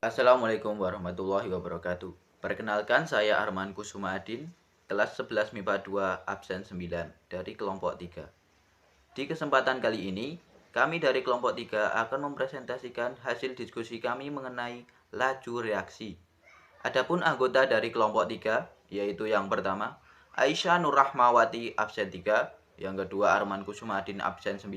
Assalamualaikum warahmatullahi wabarakatuh. Perkenalkan, saya Arman Kusuma Adin, kelas 11 MIPA 2 absen 9 dari kelompok 3. Di kesempatan kali ini, kami dari kelompok 3 akan mempresentasikan hasil diskusi kami mengenai laju reaksi. Adapun anggota dari kelompok 3, yaitu yang pertama, Aisyah Nurrahmawati absen 3, yang kedua Arman Kusuma Adin absen 9,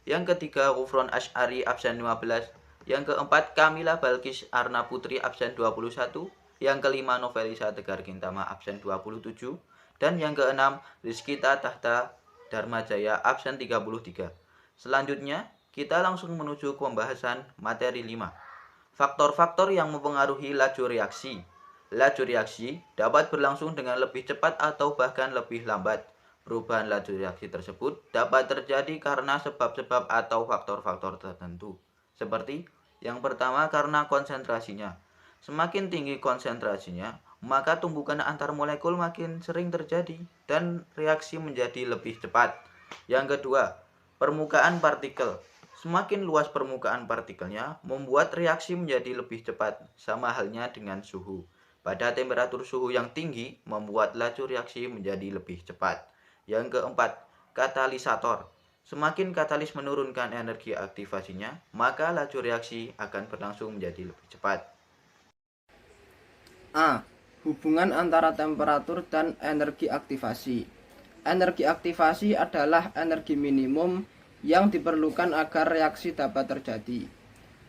yang ketiga Gufron Asy'ari absen 15, yang keempat Kamila Balkis Arna Putri absen 21, yang kelima Novelisa Tegar Gintama absen 27, dan yang keenam Rizkita Tahta Dharmajaya absen 33. Selanjutnya, kita langsung menuju ke pembahasan materi 5. Faktor-faktor yang mempengaruhi laju reaksi. Laju reaksi dapat berlangsung dengan lebih cepat atau bahkan lebih lambat. Perubahan laju reaksi tersebut dapat terjadi karena sebab-sebab atau faktor-faktor tertentu. Seperti yang pertama, karena konsentrasinya. Semakin tinggi konsentrasinya, maka tumbukan antar molekul makin sering terjadi dan reaksi menjadi lebih cepat. Yang kedua, permukaan partikel. Semakin luas permukaan partikelnya, membuat reaksi menjadi lebih cepat, sama halnya dengan suhu. Pada temperatur suhu yang tinggi, membuat laju reaksi menjadi lebih cepat. Yang keempat, katalisator. Semakin katalis menurunkan energi aktivasinya, maka laju reaksi akan berlangsung menjadi lebih cepat. A. Hubungan antara temperatur dan energi aktivasi. Energi aktivasi adalah energi minimum yang diperlukan agar reaksi dapat terjadi.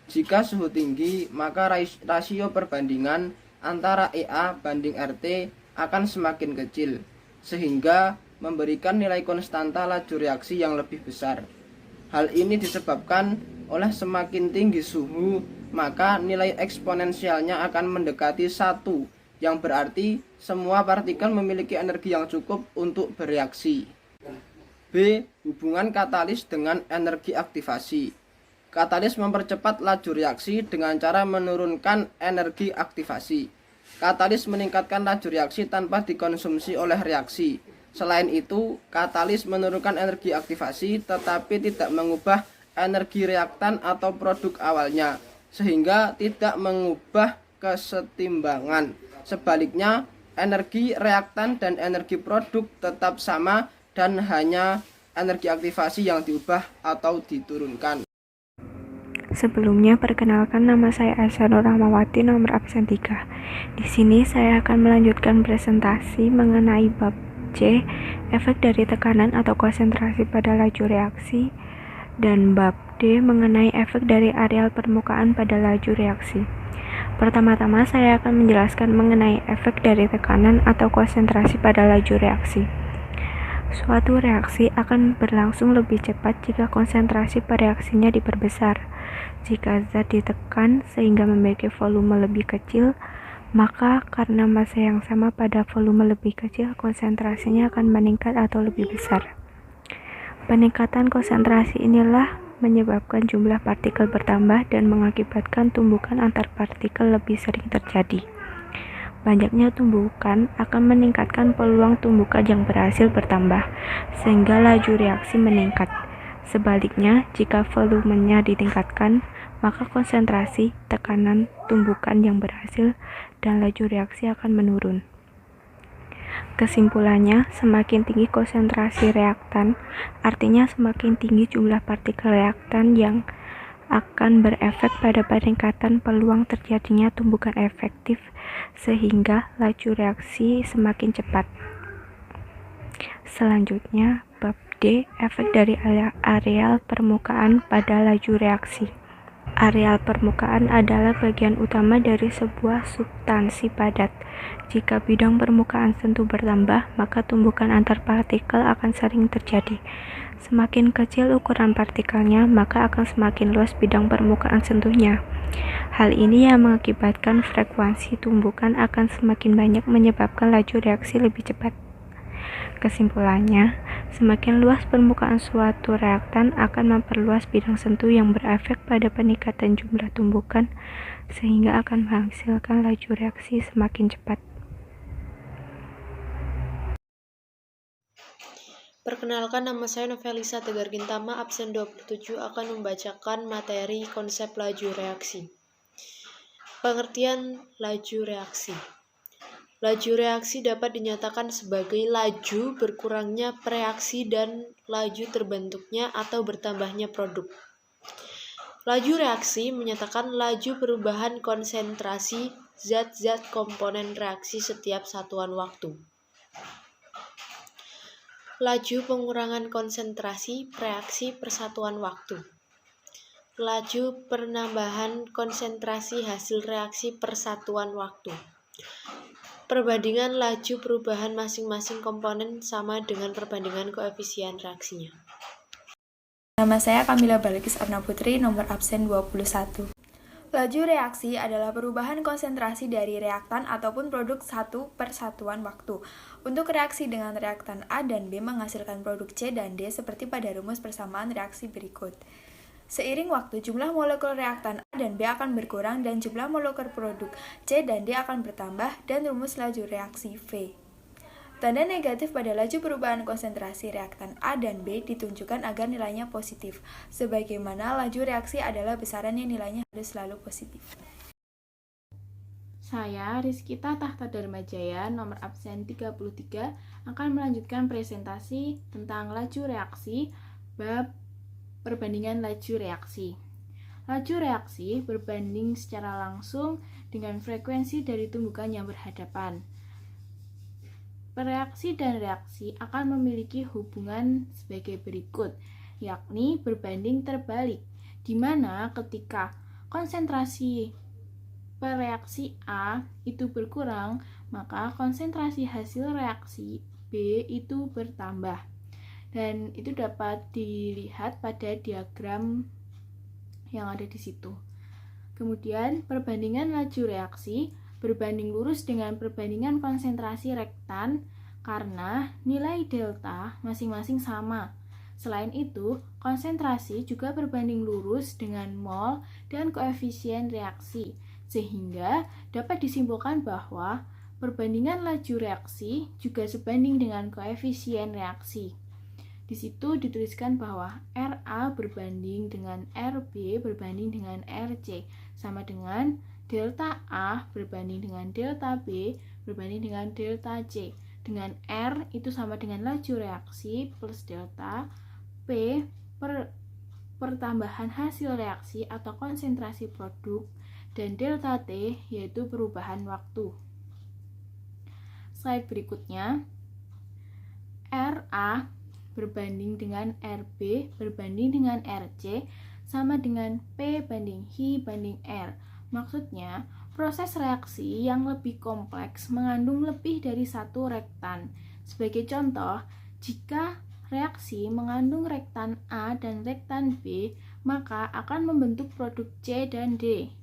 Jika suhu tinggi, maka rasio perbandingan antara EA banding RT akan semakin kecil, sehingga memberikan nilai konstanta laju reaksi yang lebih besar. Hal ini disebabkan oleh semakin tinggi suhu, maka nilai eksponensialnya akan mendekati 1, yang berarti semua partikel memiliki energi yang cukup untuk bereaksi. B. Hubungan katalis dengan energi aktivasi. Katalis mempercepat laju reaksi dengan cara menurunkan energi aktivasi. Katalis meningkatkan laju reaksi tanpa dikonsumsi oleh reaksi. Selain itu, katalis menurunkan energi aktivasi tetapi tidak mengubah energi reaktan atau produk awalnya, sehingga tidak mengubah kesetimbangan. Sebaliknya, energi reaktan dan energi produk tetap sama dan hanya energi aktivasi yang diubah atau diturunkan. Sebelumnya, perkenalkan, nama saya Aisyah Nurrahmawati, nomor absen 3. Di sini saya akan melanjutkan presentasi mengenai bab C, efek dari tekanan atau konsentrasi pada laju reaksi, dan bab D mengenai efek dari areal permukaan pada laju reaksi. Pertama-tama saya akan menjelaskan mengenai efek dari tekanan atau konsentrasi pada laju reaksi. Suatu reaksi akan berlangsung lebih cepat jika konsentrasi pada reaksinya diperbesar. Jika zat ditekan sehingga memiliki volume lebih kecil, maka karena massa yang sama pada volume lebih kecil, konsentrasinya akan meningkat atau lebih besar. Peningkatan konsentrasi inilah menyebabkan jumlah partikel bertambah dan mengakibatkan tumbukan antar partikel lebih sering terjadi. Banyaknya tumbukan akan meningkatkan peluang tumbukan yang berhasil bertambah, sehingga laju reaksi meningkat. Sebaliknya, jika volumenya ditingkatkan, maka konsentrasi, tekanan, tumbukan yang berhasil, dan laju reaksi akan menurun. Kesimpulannya, semakin tinggi konsentrasi reaktan, artinya semakin tinggi jumlah partikel reaktan yang akan berefek pada peningkatan peluang terjadinya tumbukan efektif, sehingga laju reaksi semakin cepat. Selanjutnya, bab D, efek dari areal permukaan pada laju reaksi. Areal permukaan adalah bagian utama dari sebuah substansi padat. Jika bidang permukaan sentuh bertambah, maka tumbukan antar partikel akan sering terjadi. Semakin kecil ukuran partikelnya, maka akan semakin luas bidang permukaan sentuhnya. Hal ini yang mengakibatkan frekuensi tumbukan akan semakin banyak, menyebabkan laju reaksi lebih cepat. Kesimpulannya, semakin luas permukaan suatu reaktan akan memperluas bidang sentuh yang berefek pada peningkatan jumlah tumbukan, sehingga akan menghasilkan laju reaksi semakin cepat. Perkenalkan, nama saya Novelisa Tegar Gintama, absen 27, akan membacakan materi konsep laju reaksi. Pengertian laju reaksi. Laju reaksi dapat dinyatakan sebagai laju berkurangnya reaksi dan laju terbentuknya atau bertambahnya produk. Laju reaksi menyatakan laju perubahan konsentrasi zat-zat komponen reaksi setiap satuan waktu. Laju pengurangan konsentrasi reaksi per satuan waktu. Laju penambahan konsentrasi hasil reaksi per satuan waktu. Perbandingan laju perubahan masing-masing komponen sama dengan perbandingan koefisien reaksinya. Nama saya Kamila Balkis Arna Putri, nomor absen 21. Laju reaksi adalah perubahan konsentrasi dari reaktan ataupun produk satu per satuan waktu. Untuk reaksi dengan reaktan A dan B menghasilkan produk C dan D seperti pada rumus persamaan reaksi berikut. Seiring waktu, jumlah molekul reaktan A dan B akan berkurang dan jumlah molekul produk C dan D akan bertambah dan rumus laju reaksi V. Tanda negatif pada laju perubahan konsentrasi reaktan A dan B ditunjukkan agar nilainya positif, sebagaimana laju reaksi adalah besaran yang nilainya harus selalu positif. Saya, Rizkita Tahta Dharmajaya, nomor absen 33, akan melanjutkan presentasi tentang laju reaksi, bab perbandingan laju reaksi. Laju reaksi berbanding secara langsung dengan frekuensi dari tumbukan yang berhadapan. Reaksi dan reaksi akan memiliki hubungan sebagai berikut, yakni berbanding terbalik, di mana ketika konsentrasi per reaksi A itu berkurang, maka konsentrasi hasil reaksi B itu bertambah. Dan itu dapat dilihat pada diagram yang ada di situ. Kemudian, perbandingan laju reaksi berbanding lurus dengan perbandingan konsentrasi reaktan karena nilai delta masing-masing sama. Selain itu, konsentrasi juga berbanding lurus dengan mol dan koefisien reaksi, sehingga dapat disimpulkan bahwa perbandingan laju reaksi juga sebanding dengan koefisien reaksi. Di situ dituliskan bahwa RA berbanding dengan RB berbanding dengan RC sama dengan delta A berbanding dengan delta B berbanding dengan delta C. Dengan R itu sama dengan laju reaksi plus delta P pertambahan hasil reaksi atau konsentrasi produk dan delta T yaitu perubahan waktu. Slide berikutnya, RA berbanding dengan RB berbanding dengan RC sama dengan P banding H banding R. Maksudnya, proses reaksi yang lebih kompleks mengandung lebih dari satu reaktan. Sebagai contoh, jika reaksi mengandung reaktan A dan reaktan B, maka akan membentuk produk C dan D.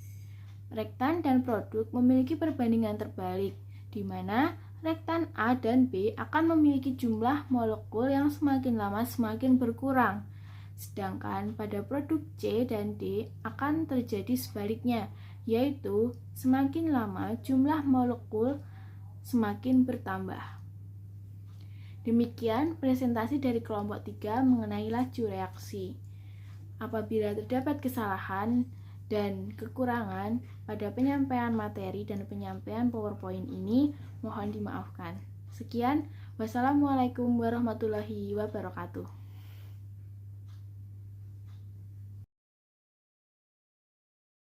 Reaktan dan produk memiliki perbandingan terbalik, di mana reaktan A dan B akan memiliki jumlah molekul yang semakin lama semakin berkurang. Sedangkan pada produk C dan D akan terjadi sebaliknya, yaitu semakin lama jumlah molekul semakin bertambah. Demikian presentasi dari kelompok 3 mengenai laju reaksi. Apabila terdapat kesalahan dan kekurangan pada penyampaian materi dan penyampaian PowerPoint ini, mohon dimaafkan. Sekian, wassalamualaikum warahmatullahi wabarakatuh.